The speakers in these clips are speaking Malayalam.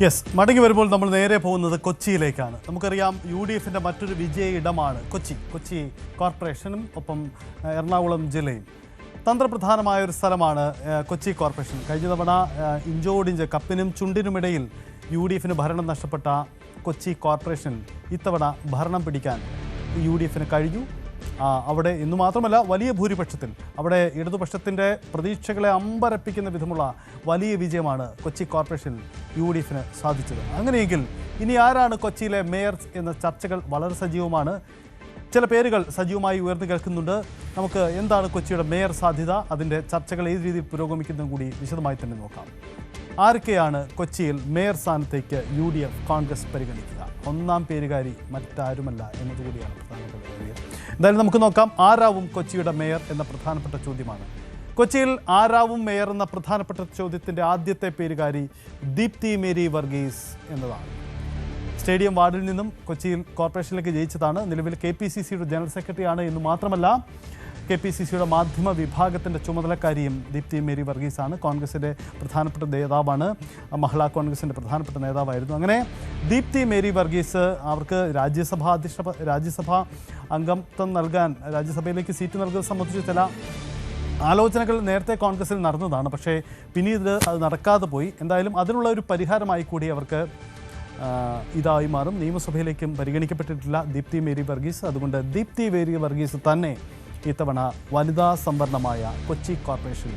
യെസ്, മടങ്ങി വരുമ്പോൾ നമ്മൾ നേരെ പോകുന്നത് കൊച്ചിയിലേക്കാണ്. നമുക്കറിയാം UDFിൻ്റെ മറ്റൊരു വിജയ ഇടമാണ് കൊച്ചി കോർപ്പറേഷനും ഒപ്പം എറണാകുളം ജില്ലയും. തന്ത്രപ്രധാനമായ ഒരു സ്ഥലമാണ് കൊച്ചി കോർപ്പറേഷൻ. കഴിഞ്ഞ തവണ ഇഞ്ചോടിഞ്ച് കപ്പിനും ചുണ്ടിനുമിടയിൽ UDFിന് ഭരണം നഷ്ടപ്പെട്ട കൊച്ചി കോർപ്പറേഷൻ ഇത്തവണ ഭരണം പിടിക്കാൻ UDFിന് കഴിഞ്ഞു. അവിടെ ഇന്നു മാത്രമല്ല വലിയ ഭൂരിപക്ഷത്തിൽ അവിടെ ഇടതുപക്ഷത്തിൻ്റെ പ്രതീക്ഷകളെ അമ്പരപ്പിക്കുന്ന വിധമുള്ള വലിയ വിജയമാണ് കൊച്ചി കോർപ്പറേഷൻ UDFിന് സാധിച്ചത്. അങ്ങനെയെങ്കിൽ ഇനി ആരാണ് കൊച്ചിയിലെ മേയർ എന്ന ചർച്ചകൾ വളരെ സജീവമാണ്. ചില പേരുകൾ സജീവമായി ഉയർന്നു കേൾക്കുന്നുണ്ട്. നമുക്ക് എന്താണ് കൊച്ചിയുടെ മേയർ സാധ്യത, അതിൻ്റെ ചർച്ചകൾ ഏത് രീതിയിൽ പുരോഗമിക്കുന്നതും കൂടി വിശദമായി തന്നെ നോക്കാം. ആരൊക്കെയാണ് കൊച്ചിയിൽ മേയർ സ്ഥാനത്തേക്ക് UDF കോൺഗ്രസ് പരിഗണിക്കുക? ഒന്നാം പേരുകാരി മറ്റാരുമല്ല എന്നതുകൂടിയാണ് പ്രധാനപ്പെട്ട കാര്യം. എന്തായാലും നമുക്ക് നോക്കാം ആരാവും കൊച്ചിയുടെ മേയർ എന്ന പ്രധാനപ്പെട്ട ചോദ്യമാണ്. കൊച്ചിയിൽ ആരാവും മേയർ എന്ന പ്രധാനപ്പെട്ട ചോദ്യത്തിൻ്റെ ആദ്യത്തെ പേരുകാരി ദീപ്തി മേരി വർഗീസ് എന്നതാണ്. സ്റ്റേഡിയം വാർഡിൽ നിന്നും കൊച്ചിയിൽ കോർപ്പറേഷനിലേക്ക് ജയിച്ചതാണ്. നിലവിൽ KPCCയുടെ ജനറൽ സെക്രട്ടറിയാണ് എന്ന് മാത്രമല്ല KPCCയുടെ മാധ്യമ വിഭാഗത്തിൻ്റെ ചുമതലക്കാരിയും ദീപ്തി മേരി വർഗീസാണ്. കോൺഗ്രസിൻ്റെ പ്രധാനപ്പെട്ട നേതാവാണ്, മഹിളാ കോൺഗ്രസിൻ്റെ പ്രധാനപ്പെട്ട നേതാവായിരുന്നു. അങ്ങനെ ദീപ്തി മേരി വർഗീസ് അവർക്ക് രാജ്യസഭാ അംഗത്വം നൽകാൻ, രാജ്യസഭയിലേക്ക് സീറ്റ് നൽകുന്നത് സംബന്ധിച്ച് ചില ആലോചനകൾ നേരത്തെ കോൺഗ്രസിൽ നടന്നതാണ്. പക്ഷേ പിന്നീട് അത് നടക്കാതെ പോയി. എന്തായാലും അതിനുള്ള ഒരു പരിഹാരമായി കൂടി അവർക്ക് ഇതായി മാറും. നിയമസഭയിലേക്കും പരിഗണിക്കപ്പെട്ടിട്ടില്ല ദീപ്തി മേരി വർഗീസ്. അതുകൊണ്ട് ദീപ്തി മേരി വർഗീസ് തന്നെ ഇത്തവണ വനിതാ സംവരണമായ കൊച്ചി കോർപ്പറേഷൻ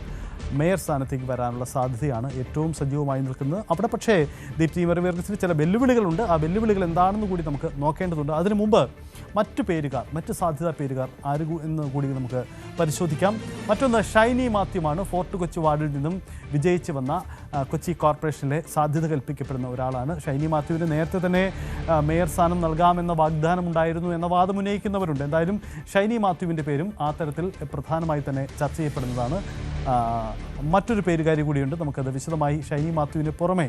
മേയർ സ്ഥാനത്തേക്ക് വരാനുള്ള സാധ്യതയാണ് ഏറ്റവും സജീവമായി നിൽക്കുന്നത്. അവിടെ പക്ഷേ ദീപ്തി മേരി വർഗീസിന് ചില വെല്ലുവിളികളുണ്ട്. ആ വെല്ലുവിളികൾ എന്താണെന്ന് കൂടി നമുക്ക് നോക്കേണ്ടതുണ്ട്. അതിനു മുമ്പ് മറ്റ് സാധ്യതാ പേരുകാർ ആര് എന്ന് കൂടി നമുക്ക് പരിശോധിക്കാം. മറ്റൊന്ന് ഷൈനി മാത്യുവാണ്. ഫോർട്ട് കൊച്ചി വാർഡിൽ നിന്നും വിജയിച്ച് വന്ന കൊച്ചി കോർപ്പറേഷനിലെ സാധ്യത കൽപ്പിക്കപ്പെടുന്ന ഒരാളാണ്. ഷൈനി മാത്യുവിന് നേരത്തെ തന്നെ മേയർ സ്ഥാനം നൽകാമെന്ന വാഗ്ദാനം ഉണ്ടായിരുന്നു എന്ന വാദം ഉന്നയിക്കുന്നവരുണ്ട്. എന്തായാലും ഷൈനി മാത്യുവിൻ്റെ പേരും ആ തരത്തിൽ പ്രധാനമായി തന്നെ ചർച്ച ചെയ്യപ്പെടുന്നതാണ്. മറ്റൊരു പേരുകാരി കൂടിയുണ്ട്. നമുക്കത് വിശദമായി ഷൈനി മാത്യുവിന് പുറമെ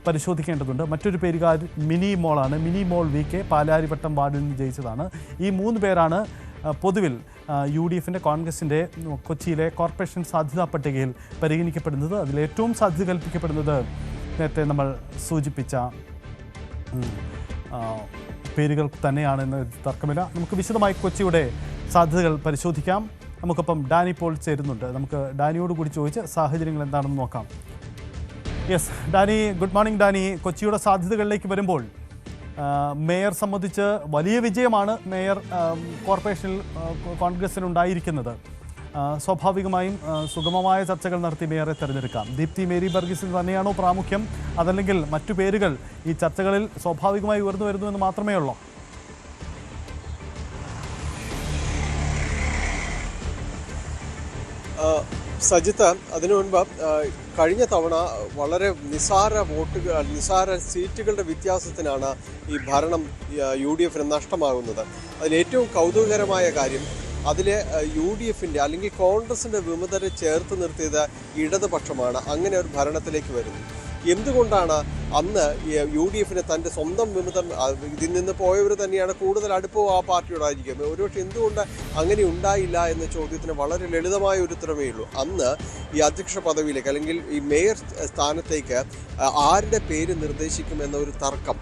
പരിശോധിക്കേണ്ടതുണ്ട്. മറ്റൊരു പേരുകാരി മിനി മോളാണ്. മിനി മോൾ VK പാലാരിവട്ടം വാർഡിൽ നിന്ന് ജയിച്ചതാണ്. ഈ 3 പേരാണ് പൊതുവിൽ UDFിൻ്റെ കോൺഗ്രസിൻ്റെ കൊച്ചിയിലെ കോർപ്പറേഷൻ സാധ്യതാ പട്ടികയിൽ പരിഗണിക്കപ്പെടുന്നത്. അതിലേറ്റവും സാധ്യത കൽപ്പിക്കപ്പെടുന്നത് നേരത്തെ നമ്മൾ സൂചിപ്പിച്ച പേരുകൾ തന്നെയാണെന്ന് തർക്കമില്ല. നമുക്ക് വിശദമായി കൊച്ചിയുടെ സാധ്യതകൾ പരിശോധിക്കാം. നമുക്കൊപ്പം ഡാനി പോൾ ചേരുന്നുണ്ട്. നമുക്ക് ഡാനിയോട് കൂടി ചോദിച്ച് സാഹചര്യങ്ങൾ എന്താണെന്ന് നോക്കാം. Yes Danny, good morning Danny. കൊച്ചിയുടെ സാധ്യതകളിലേക്ക് വരുമ്പോൾ മേയർ സംബന്ധിച്ച് വലിയ വിജയമാണ് മേയർ കോർപ്പറേഷനിൽ കോൺഗ്രസിനുണ്ടായിരിക്കുന്നത്. സ്വാഭാവികമായും സുഗമമായ ചർച്ചകൾ നടത്തി മേയറെ തിരഞ്ഞെടുക്കാം. ദീപ്തി മേരി വർഗീസിന് തന്നെയാണോ പ്രാമുഖ്യം, അതല്ലെങ്കിൽ മറ്റു പേരുകൾ ഈ ചർച്ചകളിൽ സ്വാഭാവികമായി ഉയർന്നു വരുന്നുവെന്ന് മാത്രമേ ഉള്ളൂ? സജിത്ത്, അതിനു മുൻപ് കഴിഞ്ഞ തവണ വളരെ നിസാര സീറ്റുകളുടെ വ്യത്യാസത്തിനാണ് ഈ ഭരണം UDFിന് നഷ്ടമാകുന്നത്. അതിലേറ്റവും കൗതുകകരമായ കാര്യം അതിലെ UDFിൻ്റെ അല്ലെങ്കിൽ കോൺഗ്രസിൻ്റെ വിമതരെ ചേർത്ത് നിർത്തിയത് ഇടതുപക്ഷമാണ്. അങ്ങനെ ഒരു ഭരണത്തിലേക്ക് വരുന്നു. എന്തുകൊണ്ടാണ് അന്ന് UDFിന് തൻ്റെ സ്വന്തം വിമതർ ഇതിൽ നിന്ന് പോയവർ തന്നെയാണ് കൂടുതൽ അടുപ്പവും ആ പാർട്ടിയോടായിരിക്കും. ഒരുപക്ഷെ എന്തുകൊണ്ട് അങ്ങനെ ഉണ്ടായില്ല എന്ന ചോദ്യത്തിന് വളരെ ലളിതമായ ഒരു ഉത്തരമേ ഉള്ളൂ. അന്ന് ഈ അധ്യക്ഷ പദവിയിലേക്ക് അല്ലെങ്കിൽ ഈ മേയർ സ്ഥാനത്തേക്ക് ആരുടെ പേര് നിർദ്ദേശിക്കുമെന്ന ഒരു തർക്കം,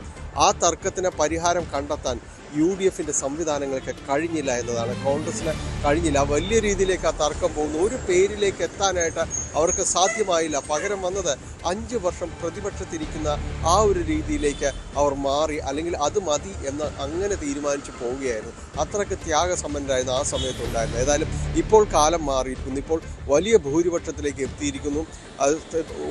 ആ തർക്കത്തിന് പരിഹാരം കണ്ടെത്താൻ UDFിൻ്റെ സംവിധാനങ്ങൾക്ക് കഴിഞ്ഞില്ല എന്നതാണ്. കോൺഗ്രസിന് കഴിഞ്ഞില്ല. വലിയ രീതിയിലേക്ക് ആ തർക്കം പോകുന്നു. ഒരു പേരിലേക്ക് എത്താനായിട്ട് അവർക്ക് സാധ്യമായില്ല. പകരം വന്നത് 5 വർഷം പ്രതിപക്ഷത്തിരിക്കുന്ന ആ ഒരു രീതിയിലേക്ക് അവർ മാറി, അല്ലെങ്കിൽ അത് മതി എന്ന് അങ്ങനെ തീരുമാനിച്ചു പോവുകയായിരുന്നു. അത്രയ്ക്ക് ത്യാഗസമ്പന്നരായിരുന്നു ആ സമയത്തുണ്ടായിരുന്നു. ഏതായാലും ഇപ്പോൾ കാലം മാറിയിരിക്കുന്നു. ഇപ്പോൾ വലിയ ഭൂരിപക്ഷത്തിലേക്ക് എത്തിയിരിക്കുന്നു. അത്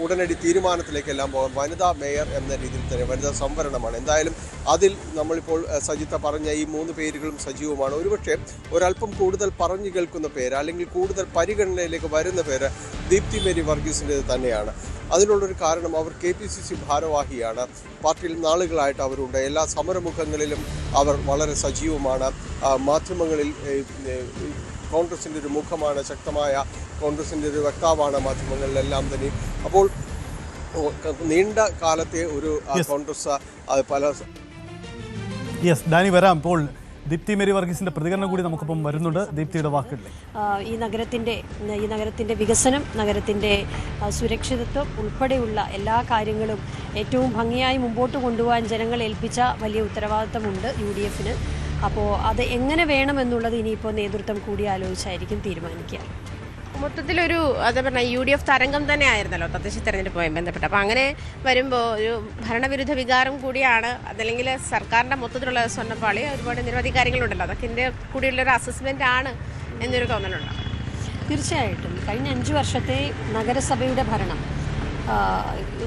ഉടനടി തീരുമാനത്തിലേക്കെല്ലാം പോകാൻ വനിതാ മേയർ എന്ന രീതിയിൽ തന്നെ വനിതാ സംവരണമാണ്. എന്തായാലും അതിൽ നമ്മളിപ്പോൾ സജിത്ത പറഞ്ഞ ഈ 3 പേരുകളും സജീവമാണ്. ഒരുപക്ഷെ ഒരല്പം കൂടുതൽ പറഞ്ഞു കേൾക്കുന്ന പേര്, അല്ലെങ്കിൽ കൂടുതൽ പരിഗണനയിലേക്ക് വരുന്ന പേര് ദീപ്തി മേരി വർഗീസിൻ്റേത് തന്നെയാണ്. അതിനുള്ളൊരു കാരണം അവർ KPCC ഭാരവാഹിയാണ്. പാർട്ടിയിൽ നാളുകളായിട്ട് അവരുണ്ട്. എല്ലാ സമരമുഖങ്ങളിലും അവർ വളരെ സജീവമാണ്. മാധ്യമങ്ങളിൽ കോൺഗ്രസിൻ്റെ ഒരു മുഖമാണ്, ശക്തമായ കോൺഗ്രസിൻ്റെ ഒരു വക്താവാണ് മാധ്യമങ്ങളിലെല്ലാം തന്നെ. അപ്പോൾ നീണ്ട കാലത്തെ ഒരു കോൺഗ്രസ് പല യെസ് ഡാനി വരാം. ഇപ്പോൾ ദീപ്തി മേരി വർഗീസിന്റെ പ്രതികരണം കൂടി നമുക്കിപ്പം വരുന്നുണ്ട്. ദീപ്തിയുടെ വാക്കുകളിൽ ഈ നഗരത്തിൻ്റെ വികസനം, നഗരത്തിൻ്റെ സുരക്ഷിതത്വം ഉൾപ്പെടെയുള്ള എല്ലാ കാര്യങ്ങളും ഏറ്റവും ഭംഗിയായി മുമ്പോട്ട് കൊണ്ടുപോകാൻ ജനങ്ങൾ ഏൽപ്പിച്ച വലിയ ഉത്തരവാദിത്തമുണ്ട് UDF-ന്. അപ്പോൾ അത് എങ്ങനെ വേണമെന്നുള്ളത് ഇനിയിപ്പോൾ നേതൃത്വം കൂടി ആലോചിച്ചായിരിക്കും തീരുമാനിക്കുക. മൊത്തത്തിലൊരു എന്താ പറഞ്ഞാൽ UDF തരംഗം തന്നെ ആയിരുന്നല്ലോ തദ്ദേശ തെരഞ്ഞെടുപ്പുമായി ബന്ധപ്പെട്ട്. അപ്പോൾ അങ്ങനെ വരുമ്പോൾ ഒരു ഭരണവിരുദ്ധ വികാരം കൂടിയാണ്, അതല്ലെങ്കിൽ സർക്കാരിൻ്റെ മൊത്തത്തിലുള്ള സ്വർണ്ണപ്പാളി, ഒരുപാട് നിരവധി കാര്യങ്ങളുണ്ടല്ലോ, അതൊക്കെ ഇതിൻ്റെ കൂടിയുള്ളൊരു അസസ്മെൻ്റ് ആണ് എന്നൊരു തോന്നലുണ്ട്. തീർച്ചയായിട്ടും കഴിഞ്ഞ 5 വർഷത്തെ നഗരസഭയുടെ ഭരണം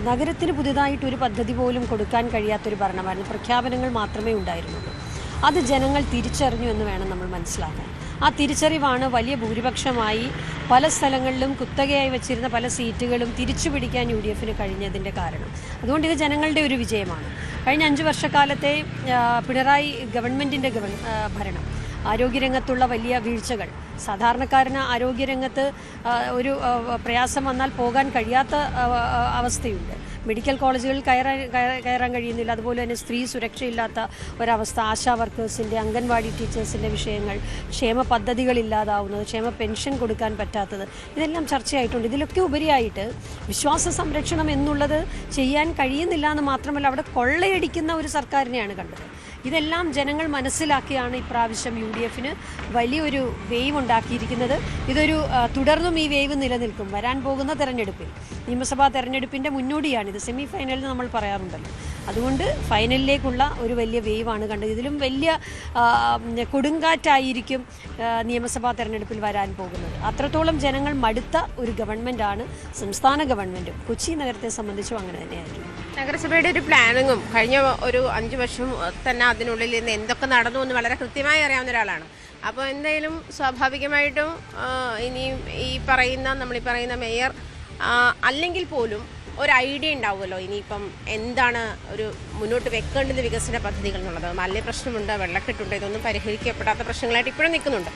നഗരത്തിന് പുതിയതായിട്ടൊരു പദ്ധതി പോലും കൊടുക്കാൻ കഴിയാത്തൊരു ഭരണമായിരുന്നു. പ്രഖ്യാപനങ്ങൾ മാത്രമേ ഉണ്ടായിരുന്നുള്ളൂ. അത് ജനങ്ങൾ തിരിച്ചറിഞ്ഞു എന്ന് വേണം നമ്മൾ മനസ്സിലാക്കാൻ. ആ തിരിച്ചറിവാണ് വലിയ ഭൂരിപക്ഷമായി പല സ്ഥലങ്ങളിലും കുത്തകയായി വെച്ചിരുന്ന പല സീറ്റുകളും തിരിച്ചു പിടിക്കാൻ UDF-ന് കഴിഞ്ഞതിൻ്റെ കാരണം. അതുകൊണ്ട് ഇത് ജനങ്ങളുടെ ഒരു വിജയമാണ്. കഴിഞ്ഞ 5 വർഷക്കാലത്തെ പിണറായി ഗവൺമെൻറ്റിൻ്റെ ഭരണം, ആരോഗ്യരംഗത്തുള്ള വലിയ വീഴ്ചകൾ, സാധാരണക്കാരന് ആരോഗ്യരംഗത്ത് ഒരു പ്രയാസം വന്നാൽ പോകാൻ കഴിയാത്ത അവസ്ഥയുണ്ട്. മെഡിക്കൽ കോളേജുകളിൽ കയറാൻ കഴിയുന്നില്ല. അതുപോലെ തന്നെ സ്ത്രീ സുരക്ഷയില്ലാത്ത ഒരവസ്ഥ, ആശാ വർക്കേഴ്സിൻ്റെ, അംഗൻവാടി ടീച്ചേഴ്സിൻ്റെ വിഷയങ്ങൾ, ക്ഷേമ പദ്ധതികളില്ലാതാവുന്നത്, ക്ഷേമ പെൻഷൻ കൊടുക്കാൻ പറ്റാത്തത്, ഇതെല്ലാം ചർച്ചയായിട്ടുണ്ട്. ഇതിലൊക്കെ ഉപരിയായിട്ട് വിശ്വാസ സംരക്ഷണം എന്നുള്ളത് ചെയ്യാൻ കഴിയുന്നില്ല എന്ന് മാത്രമല്ല, അവിടെ കൊള്ളയടിക്കുന്ന ഒരു സർക്കാരിനെയാണ് കണ്ടത്. ഇതെല്ലാം ജനങ്ങൾ മനസ്സിലാക്കിയാണ് ഇപ്രാവശ്യം UDF-ന് വലിയൊരു വേവ് ഉണ്ടാക്കിയിരിക്കുന്നത്. ഇതൊരു തുടർന്നും ഈ വേവ് നിലനിൽക്കും. വരാൻ പോകുന്ന തെരഞ്ഞെടുപ്പിൽ, നിയമസഭാ തെരഞ്ഞെടുപ്പിൻ്റെ മുന്നോടിയാണിത്. സെമി ഫൈനലിൽ നമ്മൾ പറയാറുണ്ടല്ലോ. അതുകൊണ്ട് ഫൈനലിലേക്കുള്ള ഒരു വലിയ വേവാണ് കണ്ടത്. ഇതിലും വലിയ കൊടുങ്കാറ്റായിരിക്കും നിയമസഭാ തെരഞ്ഞെടുപ്പിൽ വരാൻ പോകുന്നത്. അത്രത്തോളം ജനങ്ങൾ മടുത്ത ഒരു ഗവൺമെൻറ്റാണ് സംസ്ഥാന ഗവൺമെൻറ്റും. കൊച്ചി നഗരത്തെ സംബന്ധിച്ചും അങ്ങനെ തന്നെയായിരുന്നു. നഗരസഭയുടെ ഒരു പ്ലാനിങ്ങും കഴിഞ്ഞ ഒരു 5 വർഷം തന്നെ അതിനുള്ളിൽ നിന്ന് എന്തൊക്കെ നടന്നു എന്ന് വളരെ കൃത്യമായി അറിയാവുന്ന ഒരാളാണ്. അപ്പോൾ എന്തായാലും സ്വാഭാവികമായിട്ടും ഇനിയും നമ്മളീ പറയുന്ന മേയർ അല്ലെങ്കിൽ പോലും ഒരു ഐഡിയ ഉണ്ടാവുമല്ലോ ഇനിയിപ്പം എന്താണ് ഒരു മുന്നോട്ട് വെക്കേണ്ടത് വികസന പദ്ധതികൾ എന്നുള്ളത്. മാലിന്യ പ്രശ്നമുണ്ട്, വെള്ളക്കെട്ടുണ്ട്, ഇതൊന്നും പരിഹരിക്കപ്പെടാത്ത പ്രശ്നങ്ങളായിട്ട് ഇപ്പോഴും നിൽക്കുന്നുണ്ട്.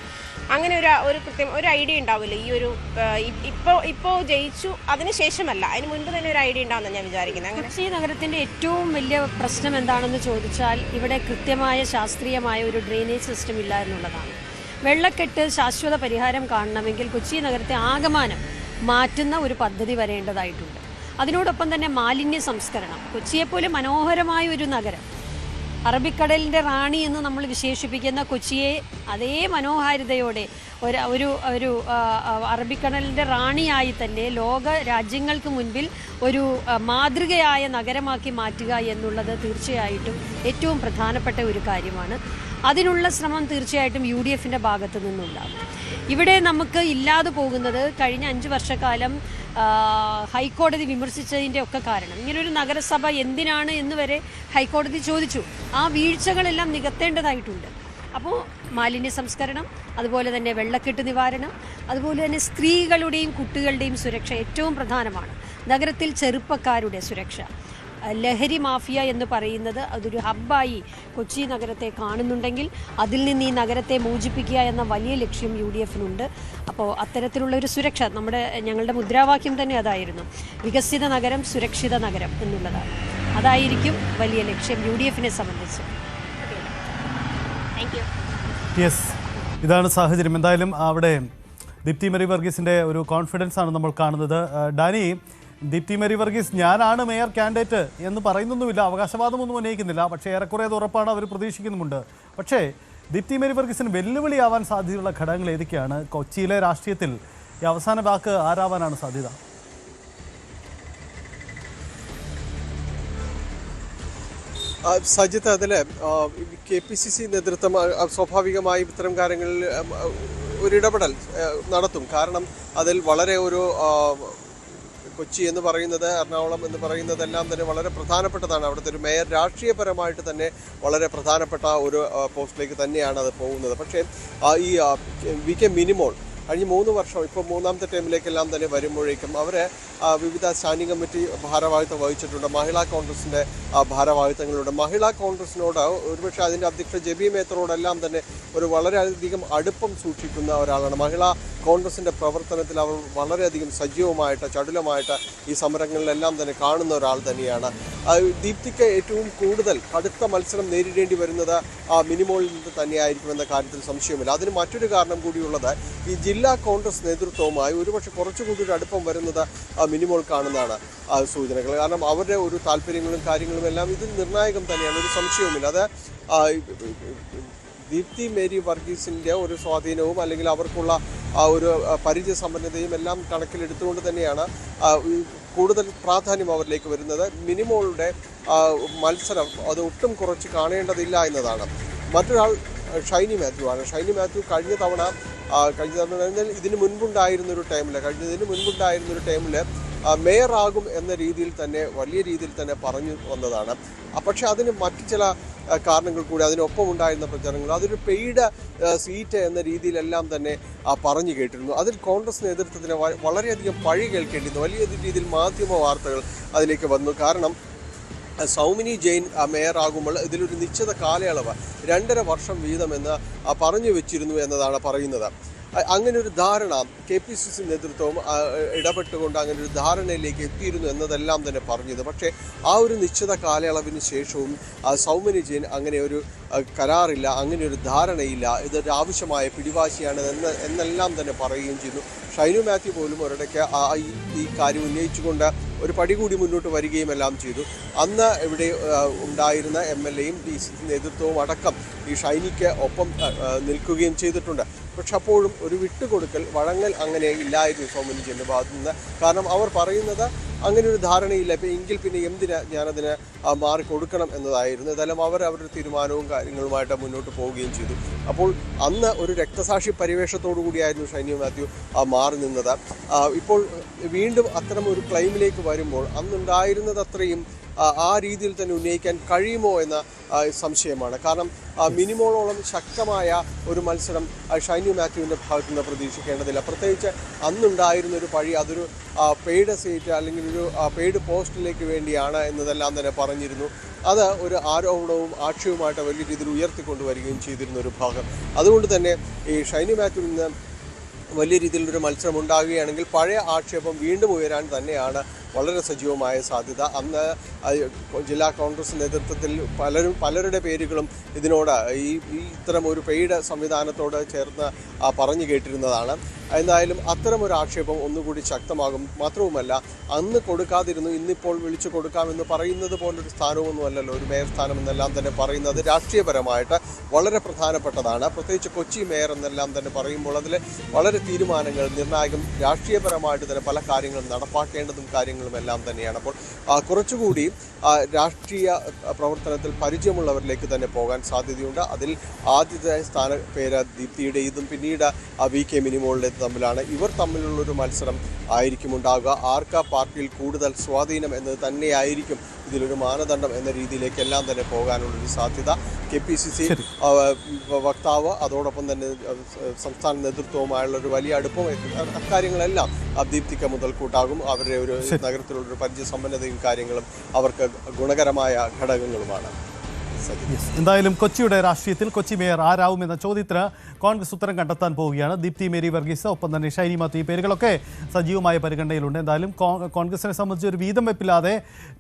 അങ്ങനെ ഒരു കൃത്യം ഒരു ഐഡിയ ഉണ്ടാവില്ല. ഈ ഒരു ഇപ്പോൾ ജയിച്ചു അതിന് ശേഷമല്ല, അതിന് മുൻപ് തന്നെ ഒരു ഐഡിയ ഉണ്ടാവുമെന്ന് ഞാൻ വിചാരിക്കുന്നത്. കൊച്ചി നഗരത്തിൻ്റെ ഏറ്റവും വലിയ പ്രശ്നം എന്താണെന്ന് ചോദിച്ചാൽ ഇവിടെ കൃത്യമായ ശാസ്ത്രീയമായ ഒരു ഡ്രെയിനേജ് സിസ്റ്റം ഇല്ല എന്നുള്ളതാണ്. വെള്ളക്കെട്ട് ശാശ്വത പരിഹാരം കാണണമെങ്കിൽ കൊച്ചി നഗരത്തെ ആകമാനം മാറ്റുന്ന ഒരു പദ്ധതി വരേണ്ടതായിട്ടുണ്ട്. അതിനോടൊപ്പം തന്നെ മാലിന്യ സംസ്കരണം. കൊച്ചിയെപ്പോലെ മനോഹരമായ ഒരു നഗരം, അറബിക്കടലിൻ്റെ റാണി എന്ന് നമ്മൾ വിശേഷിപ്പിക്കുന്ന കൊച്ചിയെ അതേ മനോഹാരിതയോടെ ഒരു അറബിക്കടലിൻ്റെ റാണിയായി തന്നെ ലോക രാജ്യങ്ങൾക്ക് മുൻപിൽ ഒരു മാതൃകയായ നഗരമാക്കി മാറ്റുക എന്നുള്ളത് തീർച്ചയായിട്ടും ഏറ്റവും പ്രധാനപ്പെട്ട ഒരു കാര്യമാണ്. അതിനുള്ള ശ്രമം തീർച്ചയായിട്ടും UDF-ൻ്റെ ഭാഗത്തു നിന്നുണ്ടാകും. ഇവിടെ നമുക്ക് ഇല്ലാതെ പോകുന്നത് കഴിഞ്ഞ 5 വർഷക്കാലം ഹൈക്കോടതി വിമർശിച്ചതിൻ്റെ ഒക്കെ കാരണം. ഇങ്ങനൊരു നഗരസഭ എന്തിനാണ് എന്ന് വരെ ഹൈക്കോടതി ചോദിച്ചു. ആ വീഴ്ചകളെല്ലാം നികത്തേണ്ടതായിട്ടുണ്ട്. അപ്പോൾ മാലിന്യ സംസ്കരണം, അതുപോലെ തന്നെ വെള്ളക്കെട്ട് നിവാരണം, അതുപോലെ തന്നെ സ്ത്രീകളുടെയും കുട്ടികളുടെയും സുരക്ഷ ഏറ്റവും പ്രധാനമാണ്. നഗരത്തിൽ ചെറുപ്പക്കാരുടെ സുരക്ഷ, ലഹരി മാഫിയ എന്ന് പറയുന്നത് അതൊരു ഹബ്ബായി കൊച്ചി നഗരത്തെ കാണുന്നുണ്ടെങ്കിൽ അതിൽ നിന്ന് ഈ നഗരത്തെ മോചിപ്പിക്കുക എന്ന വലിയ ലക്ഷ്യം UDF-നുണ്ട്. അപ്പോൾ അത്തരത്തിലുള്ള ഒരു സുരക്ഷ, ഞങ്ങളുടെ മുദ്രാവാക്യം തന്നെ അതായിരുന്നു, വികസിത നഗരം സുരക്ഷിത നഗരം എന്നുള്ളതാണ്. അതായിരിക്കും വലിയ ലക്ഷ്യം UDF-നെ സംബന്ധിച്ച്. യെസ്, ഇതാണ് സാഹചര്യം. എന്തായാലും അവിടെ ദീപ്തി മേരി വർഗീസിൻ്റെ ഒരു കോൺഫിഡൻസ് ആണ് നമ്മൾ കാണുന്നത്. ഡാനി, ദീപ്തി മേരി വർഗീസ് ഞാനാണ് മേയർ കാൻഡിഡേറ്റ് എന്ന് പറയുന്നൊന്നുമില്ല, അവകാശവാദമൊന്നും ഉന്നയിക്കുന്നില്ല. പക്ഷേ ഏറെക്കുറെ അത് ഉറപ്പാണ്, അവർ പ്രതീക്ഷിക്കുന്നുമുണ്ട്. പക്ഷേ ദീപ്തി മേരി വർഗീസിന് വെല്ലുവിളിയാവാൻ സാധ്യതയുള്ള ഘടകങ്ങൾ ഏതൊക്കെയാണ്? കൊച്ചിയിലെ രാഷ്ട്രീയത്തിൽ ഈ അവസാന വാക്ക് ആരാവാനാണ് സാധ്യത? സജിത്ത്, അതിൽ KPCC നേതൃത്വം സ്വാഭാവികമായും ഇത്തരം കാര്യങ്ങളിൽ ഒരിടപെടൽ നടത്തും. കാരണം അതിൽ വളരെ കൊച്ചി എന്ന് പറയുന്നത്, എറണാകുളം എന്ന് പറയുന്നതെല്ലാം തന്നെ വളരെ പ്രധാനപ്പെട്ടതാണ്. അവിടുത്തെ ഒരു മേയർ രാഷ്ട്രീയപരമായിട്ട് തന്നെ വളരെ പ്രധാനപ്പെട്ട ഒരു പോസ്റ്റിലേക്ക് തന്നെയാണ് അത് പോകുന്നത്. പക്ഷേ ഈ VK മിനിമോൾ കഴിഞ്ഞ 3 വർഷം, ഇപ്പോൾ 3ാമത്തെ ടൈമിലേക്കെല്ലാം തന്നെ വരുമ്പോഴേക്കും അവർ വിവിധ സ്റ്റാൻഡിംഗ് കമ്മിറ്റി ഭാരവാഹിത്വം വഹിച്ചിട്ടുണ്ട്. മഹിളാ കോൺഗ്രസിൻ്റെ ഭാരവാഹിത്വങ്ങളുണ്ട്. മഹിളാ കോൺഗ്രസിനോട് ഒരുപക്ഷെ അതിൻ്റെ അധ്യക്ഷ ജെബി മേത്തറോടെല്ലാം തന്നെ വളരെയധികം അടുപ്പം സൂക്ഷിക്കുന്ന ഒരാളാണ്. മഹിളാ കോൺഗ്രസിൻ്റെ പ്രവർത്തനത്തിൽ അവർ വളരെയധികം സജീവമായിട്ട് ചടുലമായിട്ട് ഈ സമരങ്ങളിലെല്ലാം തന്നെ കാണുന്ന ഒരാൾ തന്നെയാണ്. ദീപ്തിക്ക് ഏറ്റവും കൂടുതൽ കടുത്ത മത്സരം നേരിടേണ്ടി വരുന്നത് മിനിമോളിൽ നിന്ന് തന്നെയായിരിക്കുമെന്ന കാര്യത്തിൽ സംശയമില്ല. അതിന് മറ്റൊരു കാരണം കൂടിയുള്ളത് ഈ ജില്ലാ കോൺഗ്രസ് നേതൃത്വവുമായി ഒരുപക്ഷെ കുറച്ചുകൂടി ഒരു അടുപ്പം വരുന്നത് മിനിമോൾ കാണുന്നതാണ് സൂചനകൾ. കാരണം അവരുടെ ഒരു താല്പര്യങ്ങളും കാര്യങ്ങളും എല്ലാം ഇതിൽ നിർണായകം തന്നെയാണ്, ഒരു സംശയവുമില്ല. അത് ദീപ്തി മേരി വർഗീസിൻ്റെ ഒരു സ്വാധീനവും അല്ലെങ്കിൽ അവർക്കുള്ള ഒരു പരിചയസമ്പന്നതയും എല്ലാം കണക്കിലെടുത്തുകൊണ്ട് തന്നെയാണ് കൂടുതൽ പ്രാധാന്യം അവരിലേക്ക് വരുന്നത്. മിനിമോളുടെ മത്സരം അത് ഒട്ടും കുറച്ച് കാണേണ്ടതില്ല എന്നതാണ്. മറ്റൊരാൾ ഷൈനി മാത്യു ആണ്. ഷൈനി മാത്യു കഴിഞ്ഞ തവണ ഇതിന് മുൻപുണ്ടായിരുന്നൊരു ടൈമിൽ മേയറാകും എന്ന രീതിയിൽ തന്നെ വലിയ രീതിയിൽ തന്നെ പറഞ്ഞു വന്നതാണ്. പക്ഷേ അതിന് മറ്റു ചില കാരണങ്ങൾ കൂടി അതിനൊപ്പം ഉണ്ടായിരുന്ന പ്രചാരണങ്ങൾ അതൊരു പെയ്ഡ് സീറ്റ് എന്ന രീതിയിലെല്ലാം തന്നെ പറഞ്ഞു കേട്ടിരുന്നു. അതിൽ കോൺഗ്രസ് നേതൃത്വത്തിന് വളരെയധികം പഴി കേൾക്കേണ്ടിയിരുന്നു. വലിയ രീതിയിൽ മാധ്യമ വാർത്തകൾ അതിലേക്ക് വന്നു. കാരണം സൗമിനി ജെയിൻ മേയറാകുമ്പോൾ ഇതിലൊരു നിശ്ചിത കാലയളവ് 2.5 വർഷം വീതമെന്ന് പറഞ്ഞു വെച്ചിരുന്നു എന്നതാണ് പറയുന്നത്. അങ്ങനെ ഒരു ധാരണ KPCC നേതൃത്വവും ഇടപെട്ടുകൊണ്ട് അങ്ങനെ ഒരു ധാരണയിലേക്ക് എത്തിയിരുന്നു എന്നതെല്ലാം തന്നെ പറഞ്ഞത്. പക്ഷേ ആ ഒരു നിശ്ചിത കാലയളവിന് ശേഷവും സൗമിനി ജെയിൻ അങ്ങനെ ഒരു കരാറില്ല, അങ്ങനെ ഒരു ധാരണയില്ല, ഇതൊരു ആവശ്യമായ പിടിവാശിയാണ് എന്നെല്ലാം തന്നെ പറയുകയും ചെയ്തു. ഷൈനി മാത്യു പോലും ഒരിടയ്ക്ക് ഈ കാര്യം ഉന്നയിച്ചുകൊണ്ട് ഒരു പടി കൂടി മുന്നോട്ട് വരികയും എല്ലാം ചെയ്തു. അന്ന് ഇവിടെ ഉണ്ടായിരുന്ന MLAയും DCC നേതൃത്വവും അടക്കം ഈ ഷൈനിക്ക് ഒപ്പം നിൽക്കുകയും ചെയ്തിട്ടുണ്ട്. പക്ഷെ അപ്പോഴും ഒരു വിട്ടുകൊടുക്കൽ വഴങ്ങൽ അങ്ങനെ ഇല്ലായിരുന്നു സൗമിനി ജെയിൻ്റെ ഭാഗത്തു നിന്ന്. കാരണം അവർ പറയുന്നത് അങ്ങനെ ഒരു ധാരണയില്ല, എങ്കിൽ പിന്നെ എന്തിന് ഞാനതിന് മാറിക്കൊടുക്കണം എന്നതായിരുന്നു. ഏതായാലും അവരുടെ തീരുമാനവും കാര്യങ്ങളുമായിട്ട് മുന്നോട്ട് പോവുകയും ചെയ്തു. അപ്പോൾ അന്ന് ഒരു രക്തസാക്ഷി പരിവേഷത്തോടു കൂടിയായിരുന്നു ഷൈനി മാത്യു മാറി നിന്നത്. ഇപ്പോൾ വീണ്ടും അത്തരം ഒരു ക്ലെയിമിലേക്ക് വരുമ്പോൾ അന്നുണ്ടായിരുന്നത് അത്രയും ആ രീതിയിൽ തന്നെ ഉന്നയിക്കാൻ കഴിയുമോ എന്ന സംശയമാണ്. കാരണം മിനിമോളോളം ശക്തമായ ഒരു മത്സരം ഷൈനി മാത്യുവിൻ്റെ ഭാഗത്തു നിന്ന് പ്രതീക്ഷിക്കേണ്ടതില്ല. പ്രത്യേകിച്ച് അന്നുണ്ടായിരുന്നൊരു പഴി അതൊരു പെയ്ഡ് സീറ്റ് അല്ലെങ്കിൽ ഒരു പെയ്ഡ് പോസ്റ്റിലേക്ക് വേണ്ടിയാണ് എന്നതെല്ലാം തന്നെ പറഞ്ഞിരുന്നു. അത് ഒരു ആരോപണവും ആക്ഷേപവുമായിട്ട് വലിയ രീതിയിൽ ഉയർത്തിക്കൊണ്ടുവരികയും ചെയ്തിരുന്ന ഒരു ഭാഗം. അതുകൊണ്ട് തന്നെ ഈ ഷൈനി മാത്യുവിൽ നിന്ന് വലിയ രീതിയിലൊരു മത്സരം ഉണ്ടാകുകയാണെങ്കിൽ പഴയ ആക്ഷേപം വീണ്ടും ഉയരാൻ തന്നെയാണ് വളരെ സജീവമായ സാധ്യത. അന്ന് ജില്ലാ കോൺഗ്രസ് നേതൃത്വത്തിൽ പലരുടെ പേരുകളും ഇതിനോട് ഇത്തരം ഒരു പെയ്ഡ് സംവിധാനത്തോട് ചേർന്ന് പറഞ്ഞു കേട്ടിരുന്നതാണ്. എന്തായാലും അത്തരം ഒരു ആക്ഷേപം ഒന്നുകൂടി ശക്തമാകും. മാത്രവുമല്ല അന്ന് കൊടുക്കാതിരുന്നു ഇന്നിപ്പോൾ വിളിച്ചു കൊടുക്കാമെന്ന് പറയുന്നത് പോലൊരു സ്ഥാനമൊന്നുമല്ലല്ലോ ഒരു മേയർ സ്ഥാനം എന്നെല്ലാം തന്നെ പറയുന്നത്. രാഷ്ട്രീയപരമായിട്ട് വളരെ പ്രധാനപ്പെട്ടതാണ്. പ്രത്യേകിച്ച് കൊച്ചി മേയർ എന്നെല്ലാം തന്നെ പറയുമ്പോൾ അതിൽ വളരെ തീരുമാനങ്ങൾ നിർണായകം രാഷ്ട്രീയപരമായിട്ട് തന്നെ പല കാര്യങ്ങളും നടപ്പാക്കേണ്ടതും കാര്യങ്ങളുമെല്ലാം തന്നെയാണ്. അപ്പോൾ കുറച്ചുകൂടി രാഷ്ട്രീയ പ്രവർത്തനത്തിൽ പരിചയമുള്ളവരിലേക്ക് തന്നെ പോകാൻ സാധ്യതയുണ്ട്. അതിൽ ആദ്യത്തെ പേര് ദീപ്തിയുടേതും പിന്നീട് VK മിനിമോളുടെ തമ്മിലാണ്. ഇവർ തമ്മിലുള്ളൊരു മത്സരം ആയിരിക്കും ഉണ്ടാകുക. ആർക്കാ പാർട്ടിയിൽ കൂടുതൽ സ്വാധീനം എന്നത് തന്നെയായിരിക്കും ഇതിലൊരു മാനദണ്ഡം എന്ന രീതിയിലേക്ക് എല്ലാം തന്നെ പോകാനുള്ളൊരു സാധ്യത. KPCC വക്താവ് അതോടൊപ്പം തന്നെ സംസ്ഥാന നേതൃത്വവുമായുള്ളൊരു വലിയ അടുപ്പം അക്കാര്യങ്ങളെല്ലാം ദീപ്തിക്ക് മുതൽക്കൂട്ടാകും. അവരുടെ ഒരു നഗരത്തിലുള്ളൊരു പരിചയസമ്പന്നതയും കാര്യങ്ങളും അവർക്ക് ഗുണകരമായ ഘടകങ്ങളുമാണ്. എന്തായാലും കൊച്ചിയുടെ രാഷ്ട്രീയത്തിൽ കൊച്ചി മേയർ ആരാവും എന്ന ചോദ്യത്തിന് കോൺഗ്രസ് ഉത്തരം കണ്ടെത്താൻ പോവുകയാണ്. ദീപ്തി മേരി വർഗീസ് ഒപ്പം തന്നെ ഷൈനി മാത്യു ഈ പേരുകളൊക്കെ സജീവമായ പരിഗണനയിലുണ്ട്. എന്തായാലും കോൺഗ്രസിനെ സംബന്ധിച്ച് ഒരു വീതം വെപ്പില്ലാതെ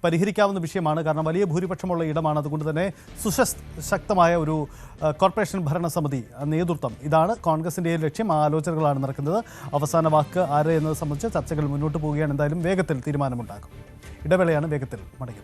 പരിഹരിക്കാവുന്ന വിഷയമാണ്. കാരണം വലിയ ഭൂരിപക്ഷമുള്ള ഇടമാണ്. അതുകൊണ്ട് തന്നെ സുശക്തമായ ഒരു കോർപ്പറേഷൻ ഭരണസമിതി നേതൃത്വം ഇതാണ് കോൺഗ്രസിൻ്റെ ലക്ഷ്യം. ആ ആലോചനകളാണ് നടക്കുന്നത്. അവസാന വാക്ക് ആര് എന്നത് സംബന്ധിച്ച് ചർച്ചകൾ മുന്നോട്ട് പോവുകയാണ്. എന്തായാലും വേഗത്തിൽ തീരുമാനമുണ്ടാകും. ഇടവേളയാണ്, വേഗത്തിൽ മടങ്ങി.